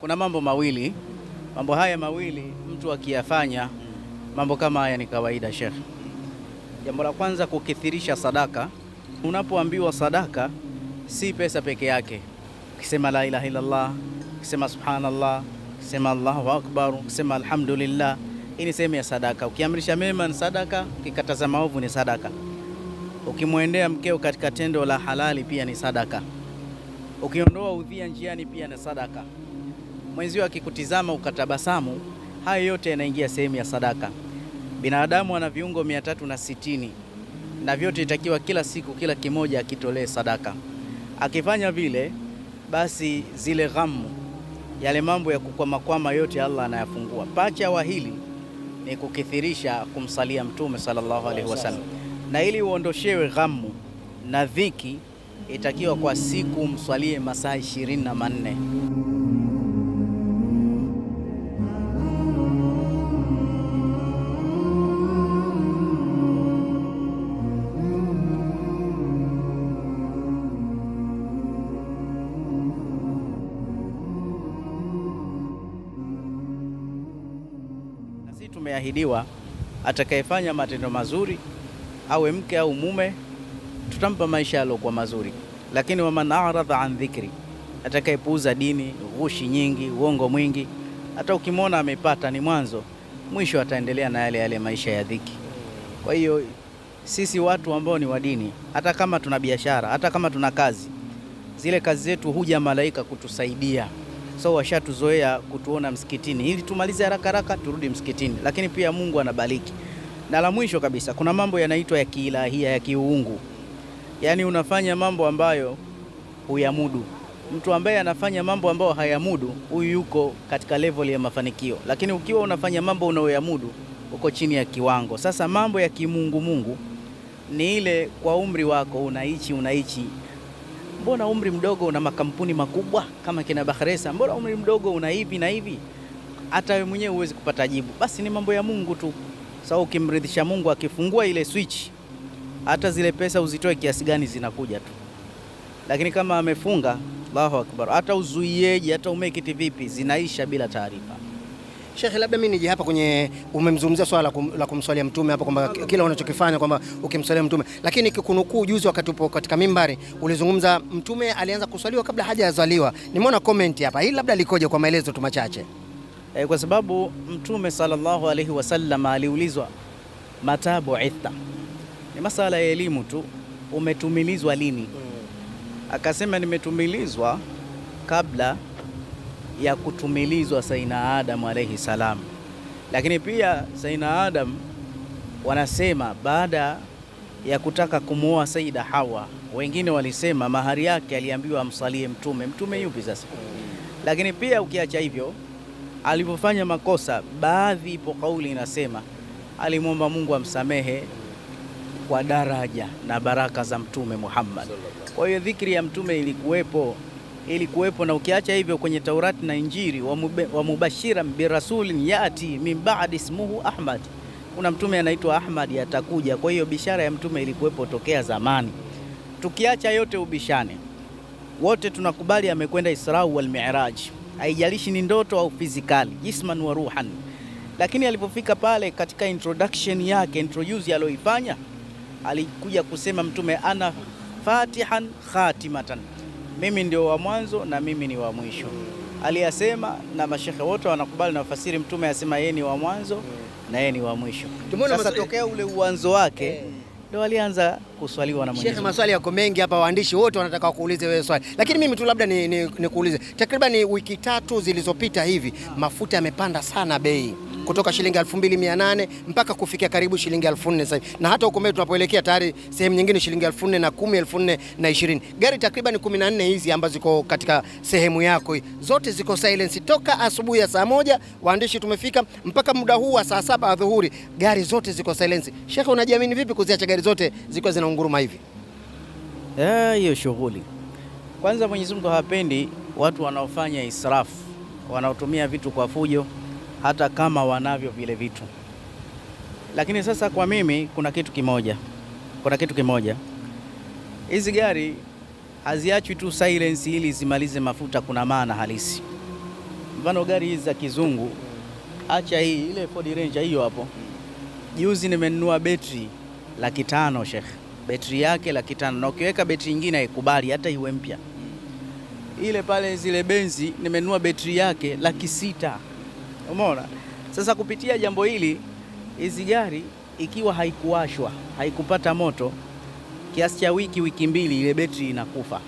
Kuna mambo mawili, mambo haya mawili mtu akiyafanya mambo kama haya ni kawaida, Sheikh. Jambo la kwanza, kukithirisha sadaka. Unapoambiwa sadaka si pesa peke yake, ukisema la ilaha illallah, ukisema subhanallah, ukisema Allahu akbar, ukisema alhamdulillah, hii ni sehemu ya sadaka. Ukiamrisha mema ni sadaka, ukikataza maovu ni sadaka. Ukimwendea mkeo katika tendo la halali pia ni sadaka. Ukiondoa udhia njiani pia ni sadaka. Mwenzio akikutizama ukatabasamu, haya yote yanaingia sehemu ya sadaka. Binadamu ana viungo 360 na vyote itakiwa kila siku kila kimoja akitolee sadaka. Akifanya vile, basi zile ghamu, yale mambo ya kukwama yote Allah anayafungua. Pacha wa hili ni kukithirisha kumsalia Mtume sallallahu alaihi wasallam, na ili uondoshewe ghamu na dhiki itakiwa kwa siku mswalie masaa 24. Tumeahidiwa atakayefanya matendo mazuri, awe mke au mume, tutampa maisha yaliokuwa mazuri. Lakini waman a'radha an dhikri, atakayepuuza dini, ghushi nyingi, uongo mwingi, hata ukimwona amepata ni mwanzo, mwisho ataendelea na yale maisha ya dhiki. Kwa hiyo sisi watu ambao ni wa dini, hata kama tuna biashara, hata kama tuna kazi, zile kazi zetu huja malaika kutusaidia. So washatuzoea kutuona msikitini ili tumalize haraka turudi msikitini, lakini pia Mungu anabariki. Na la mwisho kabisa, kuna mambo yanaitwa ya kiilahia, ya kiuungu. Yaani unafanya mambo ambayo huyamudu. Mtu ambaye anafanya mambo ambayo hayamudu, huyu yuko katika level ya mafanikio. Lakini ukiwa unafanya mambo unayoyamudu, uko chini ya kiwango. Sasa mambo ya kimungu ni ile kwa umri wako unaichi. Mbona umri mdogo una makampuni makubwa kama kina Bakhresa? Mbona umri mdogo una hivi na hivi? Hata wewe mwenyewe huwezi kupata jibu. Basi ni mambo ya Mungu tu. Sawa, ukimridhisha Mungu, akifungua ile switch, hata zile pesa uzitoe kiasi gani zinakuja tu. Lakini kama amefunga, Allahu Akbar, hata uzuieje, hata umekiti vipi, zinaisha bila taarifa. Sheikh, labda mimi nije hapa kwenye, umemzungumzia swala la kumswalia Mtume hapa kwamba kila unachokifanya kwamba ukimswalia Mtume, lakini kunukuu juzi wakati upo katika mimbari ulizungumza Mtume alianza kuswaliwa kabla hajazaliwa. Nimeona comment hapa, hili labda likoje kwa maelezo tu machache? Kwa sababu Mtume sallallahu alaihi wasallam aliulizwa mata bu'itha, ni masala ya elimu tu, umetumilizwa lini? Akasema nimetumilizwa kabla ya kutumilizwa Sayyidina Adam alayhi salam. Lakini pia Sayyidina Adam wanasema baada ya kutaka kumuoa Sayyida Hawa, wengine walisema mahari yake aliambiwa amsalie Mtume. Mtume yupi sasa? Lakini pia ukiacha hivyo, alipofanya makosa, baadhi ipo kauli inasema alimwomba Mungu amsamehe kwa daraja na baraka za Mtume Muhammad. Kwa hiyo dhikri ya Mtume ilikuwepo, na ukiacha hivyo kwenye Taurati na Injili, wa mubashiran birasulin yati min ba'di ismuhu Ahmad, kuna mtume anaitwa Ahmad atakuja. Kwa hiyo bishara ya Mtume ilikuwepo tokea zamani. Tukiacha yote ubishane, wote tunakubali amekwenda Isra wal Mi'raj, haijalishi ni ndoto au fizikali, jisman wa ruhan. Lakini alipofika pale katika introduction yake, introduce aliyoifanya, alikuja kusema Mtume ana fatihan khatimatan, mimi ndio wa mwanzo na mimi ni wa mwisho. Aliyasema na mashekhe wote wanakubali na wafasiri, Mtume asema yeye ni wa mwanzo na yeye ni wa mwisho. Sasa tokea ule uanzo wake ndio alianza kuswaliwa na Mwenyezi Mungu. Sheikh, maswali yako mengi hapa, waandishi wote wanataka kuulize wewe swali, lakini mimi tu labda nikuulize, takriban wiki 3 zilizopita hivi mafuta yamepanda sana bei, kutoka shilingi 2800 mpaka kufikia karibu shilingi 4000 sasa. Na hata huko mbele tunapoelekea tayari sehemu nyingine shilingi 4010, 4020. Gari takriban 14 hizi ambazo ziko katika sehemu yako hii, zote ziko silence toka asubuhi ya saa 1 waandishi tumefika mpaka muda huu wa saa 7 adhuhuri, gari zote ziko silence. Sheikh, unajiamini vipi kuziacha gari zote ziko zinaunguruma hivi? Hiyo shughuli, kwanza Mwenyezi Mungu hapendi watu wanaofanya israfu, wanaotumia vitu kwa fujo, hata kama wanavyo vile vitu. Lakini sasa kwa mimi kuna kitu kimoja, hizi gari haziachwi tu silence ili zimalize mafuta, kuna maana halisi. Mfano gari hizi za kizungu, acha hii ile Ford Ranger hiyo hapo. Juzi nimenunua betri 500,000 Sheikh. Betri yake 500,000 na ukiweka betri nyingine haikubali hata iwe mpya. Ile pale zile Benzi nimenunua betri yake 600,000. Umeona? Sasa kupitia jambo hili, hizi gari ikiwa haikuwashwa, haikupata moto kiasi cha wiki mbili, ile betri inakufa.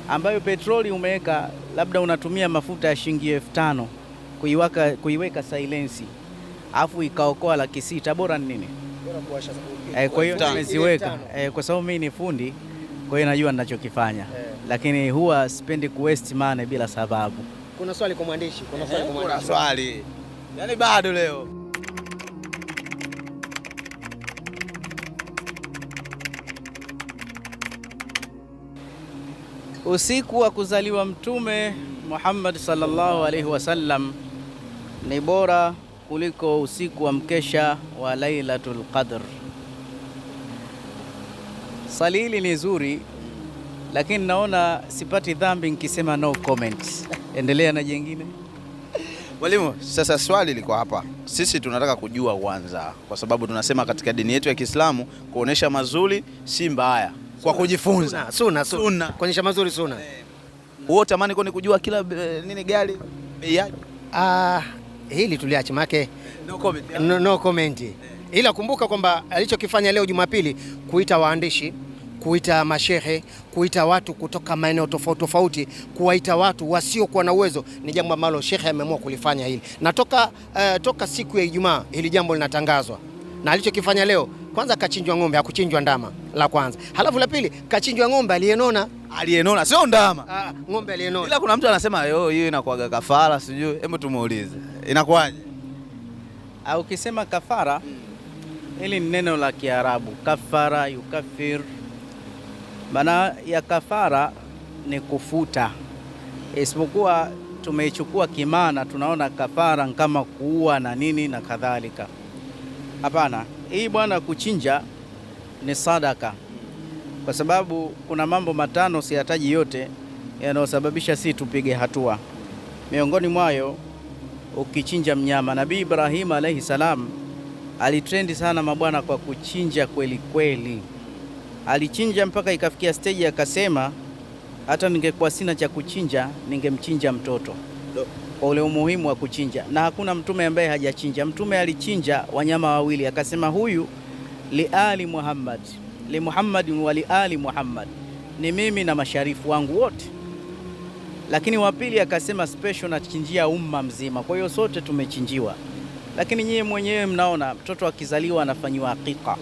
Ambayo petroli umeweka labda unatumia mafuta ya shilingi 5,000 kuiweka silence, afu ikaokoa 600,000, bora nini? Bora kuwasha. Kwa hiyo nimeziweka kwa sababu mimi ni fundi, kwa hiyo najua ninachokifanya. Lakini huwa sipendi kuwaste money bila sababu. Kuna swali kwa mwandishi? Kuna swali. Yaani bado leo. Usiku wa kuzaliwa Mtume Muhammad sallallahu alaihi wasallam ni bora kuliko usiku wa mkesha wa Lailatul Qadr. Swali hili ni zuri, lakini naona sipati dhambi nikisema no comment. Endelea na jengine. Mwalimu, sasa swali liko hapa. Sisi tunataka kujua kwanza, kwa sababu tunasema katika dini yetu ya Kiislamu kuonesha mazuri si mbaya, kwa kujifunza. Sunna. Kuonesha mazuri sunna. Wewe tamani kwani kujua kila nini gari bei yake? Hili tuliache make No comment. No comment. Ila kumbuka kwamba alichokifanya leo Jumapili, kuita waandishi, kuita mashehe, kuita watu kutoka maeneo tofauti tofauti, kuwaita watu wasiokuwa na uwezo, ni jambo ambalo shekhe ameamua kulifanya hili. Na toka siku ya Ijumaa hili jambo linatangazwa. Na alichokifanya leo, kwanza kachinjwa ng'ombe, hakuchinjwa ndama, la kwanza. Halafu la pili, kachinjwa ng'ombe aliyenona, sio ndama. Ng'ombe aliyenona. Ila kuna mtu anasema hiyo inakuaga kafara, sijui. Hebu tumuulize. Inakuaje? Ukisema kafara, hili ni neno la Kiarabu, kafara yukafir. Maana ya kafara ni kufuta, isipokuwa tumeichukua kimana, tunaona kafara kama kuua na nini na kadhalika. Hapana, hii bwana kuchinja ni sadaka, kwa sababu kuna mambo matano, siyataji yote, yanayosababisha si tupige hatua. Miongoni mwayo ukichinja mnyama. Nabii Ibrahim alayhi salam alitrendi sana mabwana kwa kuchinja kweli kweli. Alichinja mpaka ikafikia stage akasema, hata ningekuwa sina cha kuchinja ningemchinja mtoto, kwa ule umuhimu wa kuchinja. Na hakuna mtume ambaye hajachinja. Mtume alichinja wanyama wawili, akasema huyu li ali Muhammad, li Muhammad wa li ali Muhammad, ni mimi na masharifu wangu wote. Lakini wa pili akasema special na chinjia umma mzima, kwa hiyo sote tumechinjiwa. Lakini nyie mwenyewe mnaona mtoto akizaliwa anafanyiwa hakika.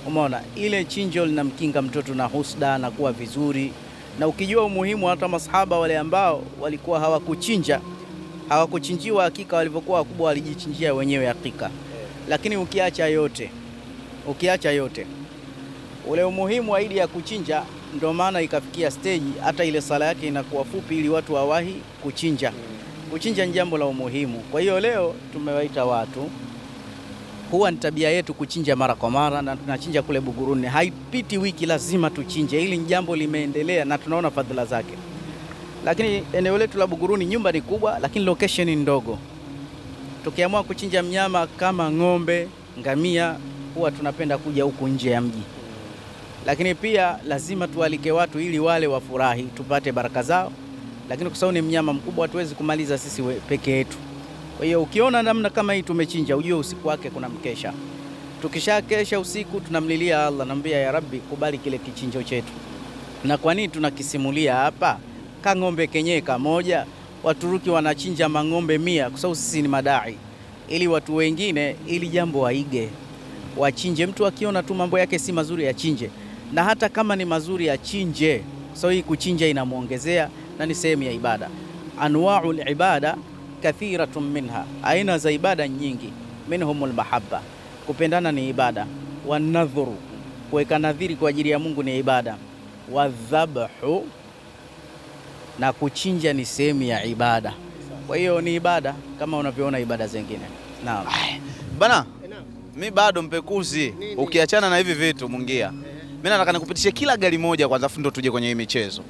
Umeona, ile chinjo linamkinga mtoto na husda na kuwa vizuri. Na ukijua umuhimu, hata masahaba wale ambao walikuwa hawakuchinjiwa hakika, walivyokuwa wakubwa walijichinjia wenyewe hakika. Lakini ukiacha yote ule umuhimu wa idi ya kuchinja, ndio maana ikafikia stage hata ile sala yake inakuwa fupi ili watu wawahi kuchinja. Kuchinja ni jambo la umuhimu. Kwa hiyo leo tumewaita watu, huwa ni tabia yetu kuchinja mara kwa mara, na tunachinja kule Buguruni. Haipiti wiki lazima tuchinje. Hili ni jambo limeendelea na tunaona fadhila zake. Lakini eneo letu la Buguruni, nyumba ni kubwa lakini location ni ndogo. Tukiamua kuchinja mnyama kama ng'ombe, ngamia, huwa tunapenda kuja huku nje ya mji. Lakini pia lazima tualike watu ili wale wafurahi, tupate baraka zao. Lakini kwa sababu ni mnyama mkubwa, hatuwezi kumaliza sisi peke yetu. Kwa hiyo ukiona namna kama hii tumechinja, ujue usiku wake kuna mkesha. Tukishakesha usiku tunamlilia Allah, naambia ya Rabbi kubali kile kichinjo chetu. Na kwa nini tunakisimulia hapa? Ng'ombe kenyewe kamoja, Waturuki wanachinja mang'ombe 100 kwa sababu sisi ni madai. Ili watu wengine ili jambo waige, wachinje. Mtu akiona tu mambo yake si mazuri achinje. Na hata kama ni mazuri achinje. So hii kuchinja inamuongezea na ni sehemu ya ibada. Anwa'ul ibada kathiratun minha, aina za ibada nyingi. Minhumul mahabba, kupendana ni ibada. Wanadhuru, kuweka nadhiri kwa ajili ya Mungu ni ibada. Wadhabhu, na kuchinja ni sehemu ya ibada. Kwa hiyo ni ibada kama unavyoona ibada zingine. Naam. Bana, mimi bado mpekuzi. Ukiachana na hivi vitu Mungia, mimi nataka nikupitishe kila gari moja kwanza, afu ndo tuje kwenye hii michezo.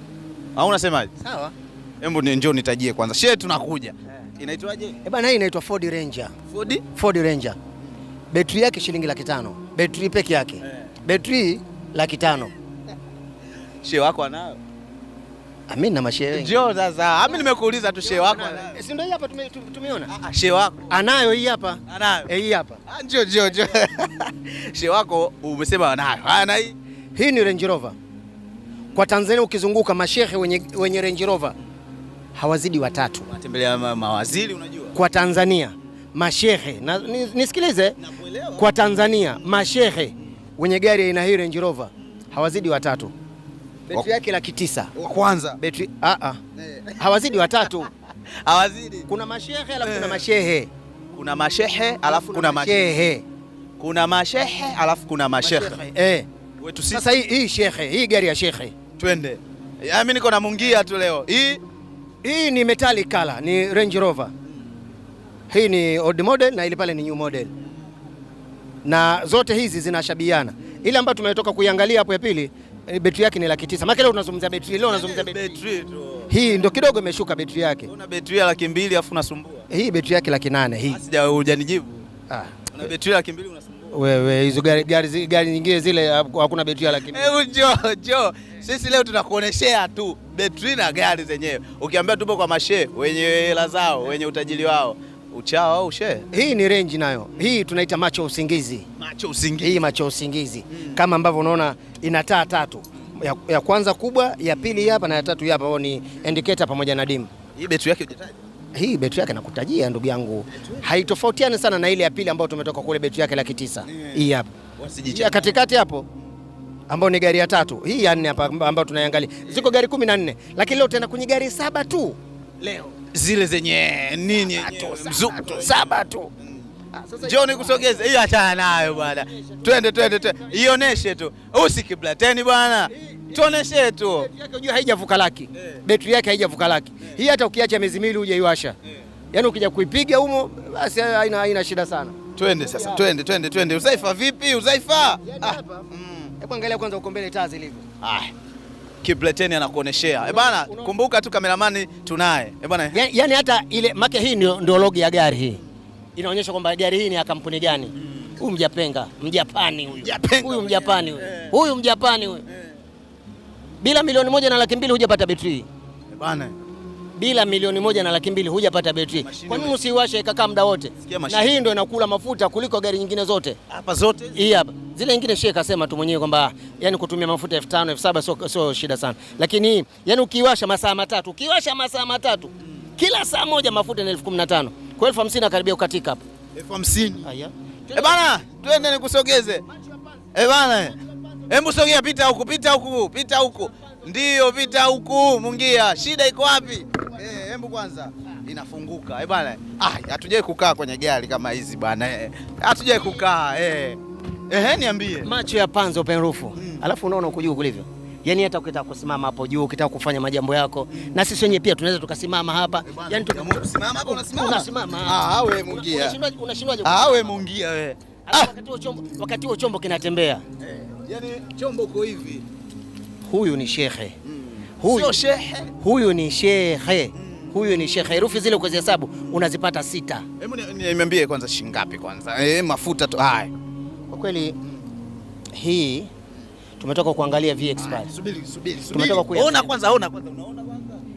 Au unasemaje? Sawa. Hebu njoo nitajie kwanza. Shehe tunakuja. Inaitwaje? Bana, hii inaitwa Ford Ranger. Ford Ranger. Betri yake shilingi 500,000. Betri peke yake. Betri 500,000. Shehe wako anayo? Mimi na mashehe wengi. Njoo sasa. Mimi nimekuuliza tu shehe wako. Si ndio hii hapa tumeona? Shehe wako anayo hii hapa. Anayo. Hii hapa. Njoo. Shehe wako umesema anayo. Ana hii. Hii ni Range Rover. Kwa Tanzania ukizunguka mashehe wenye Range Rover hawazidi 3. Wanatembelea mawaziri unajua. Kwa Tanzania mashehe nisikilize. Kwa Tanzania mashehe wenye gari aina hii Range Rover hawazidi 3. Betri yake 900,000. Wa kwanza. Betri hawazidi 3. Hawazidi. Kuna mashehe alafu kuna mashehe. Kuna mashehe alafu kuna mashehe. Kuna mashehe alafu kuna mashehe. Wetu sisi. Sasa hii shehe, hii gari ya shehe. Twende. Mimi niko na mungia tu leo. Hii ni metallic color, ni Range Rover. Hii ni old model na ile pale ni new model. Na zote hizi zinashabiana. Ile ambayo tumetoka kuiangalia hapo ya pili, betri yake ni 900,000. Maana leo tunazungumzia betri, leo tunazungumzia betri tu. Hii ndio kidogo imeshuka betri yake. Una betri ya 200,000 afu unasumbua. Hii betri yake 800,000 hii. Hujanijibu. Una betri ya 200,000 unasumbua. Wewe hizo gari nyingine zile hakuna betri ya 100,000. Njoo. Sisi leo tunakuoneshea tu betri na gari zenyewe. Ukiambia tupo kwa mashehe wenye hela zao, wenye utajiri wao, uchao au shehe. Hii ni Range nayo. Hii tunaita macho usingizi. Macho usingizi. Hii macho usingizi. Kama ambavyo unaona ina taa 3. Ya kwanza kubwa, ya pili hapa na ya tatu hapa, hiyo ni indicator pamoja na dim. Hii betri yake hujataja? Hii betri yake nakutajia ndugu yangu. Haitofautiani sana na ile ya pili ambayo tumetoka kule, betri yake 900,000. Hii hapa. Ya katikati hapo ambayo ni gari ya 3. Hii ya 4 hapa ambayo tunaiangalia. Ziko gari 14, lakini leo tena kwenye gari 7 tu. Leo zile zenye nini mzuko 7 tu. Njoo nikusogeze. Hiyo achana nayo bwana. Twende. Ioneshe tu. Usikiblateni bwana. Tuoneshe tu. Betri yake unajua haijavuka laki. Betri yake haijavuka laki. Hii hata ukiacha miezi miwili uje iwasha. Yaani ukija kuipiga humo basi haina shida sana. Twende sasa. Twende. Uzaifa vipi? Uzaifa? Hebu angalia kwanza uko mbele taa zilivyo. Kibleteni anakuoneshea. Bwana, kumbuka tu kameramani tunaye. Bwana. Yaani hata ile make hii ndio logo ya gari hii. Inaonyesha kwamba gari hii ni ya kampuni gani. Huyu Mjapani huyu. Huyu Mjapani huyu. Bila 1,200,000 hujapata betri. Bwana. Bila 1,200,000 hujapata betri. Kwa nini usiwashe ikakaa muda wote? Na hii ndio inakula mafuta kuliko gari nyingine zote. Hapa zote? Hii hapa. Zile nyingine shehe kasema tu mwenyewe kwamba yani kutumia mafuta 5,000, 7,000 sio shida sana. Lakini hii yani ukiwasha masaa matatu, kila saa moja mafuta ni 15,000. Kwa 50,000 akaribia ukatika hapa. 50,000. Haya. Bana, twende nikusogeze. Bana. Hebu sogea, pita huku. Ndio, pita huku, mungia. Shida iko wapi? Hebu kwanza inafunguka. Bana. Hatujai kukaa kwenye gari kama hizi bana. Hatujai kukaa. Niambie. Macho ya panzo open roof. Alafu unaona huko juu kulivyo. Yaani hata ukitaka kusimama hapo juu, ukitaka kufanya majambo yako, na sisi wenyewe pia tunaweza tukasimama hapa. Yaani tukasimama hapo, unasimama. Wewe mungia. Unashindwaje? Wewe mungia wewe. Wakati huo chombo kinatembea. Yaani chombo uko hivi. Huyu ni shehe. Sio shehe. Huyu ni shehe. Huyu ni shehe. Herufi zile ukizihesabu unazipata 6. Hebu niambie kwanza shilingi ngapi kwanza? Mafuta tu. Haya. Kwa kweli hii tumetoka kuangalia VX pale. Subiri. Tumetoka kuangalia. Ona kwanza. Unaona kwanza.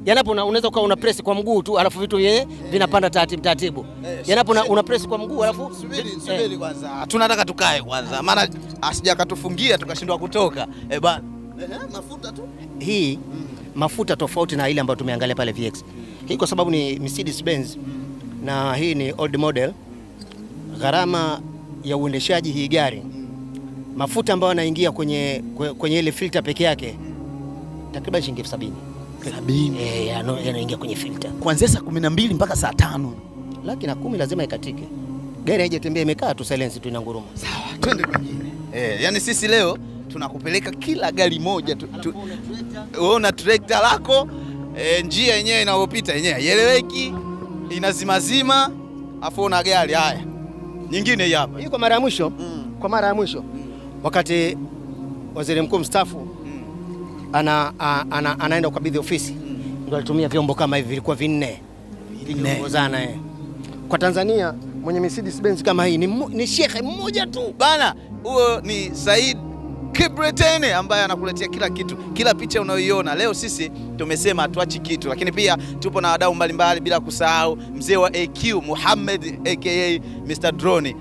Yanapo unaweza ukawa una press kwa mguu tu alafu vitu vyenyewe vinapanda taratibu. Yanapo una press kwa mguu alafu subiri kwanza. Tunataka tukae kwanza. Maana asija katufungia tukashindwa kutoka. Bana. Mafuta tu. Hii mafuta tofauti na ile ambayo tumeangalia pale VX. Hii kwa sababu ni Mercedes Benz na hii ni old model. Gharama ya uendeshaji hii gari, mafuta ambayo yanaingia kwenye ile filter peke yake takriban shilingi 70,000. 70? Yanaingia kwenye filter. Kuanzia saa 12 mpaka saa 5. 10,000 lazima ikatike. Gari haijatembea, imekaa tu silence tu inanguruma. Sawa, twende kwingine. Yani sisi leo tunakupeleka kila gari moja una trekta lako, njia yenyewe inayopita yenyewe haieleweki, inazimazima, afu una gari haya. Nyingine hii hapa. Hii kwa mara ya mwisho. Wakati waziri mkuu mstaafu anaenda kukabidhi ofisi, ndio alitumia vyombo kama hivi, vilikuwa 4. ikiongozana kwa Tanzania mwenye Mercedes Benz kama hii ni shekhe mmoja tu bana. Huyo ni Said Kibretene ambaye anakuletea kila kitu, kila picha unayoiona. Leo sisi tumesema hatuachi kitu, lakini pia tupo na wadau mbalimbali, bila kusahau mzee wa AQ Muhammad aka Mr. Drone.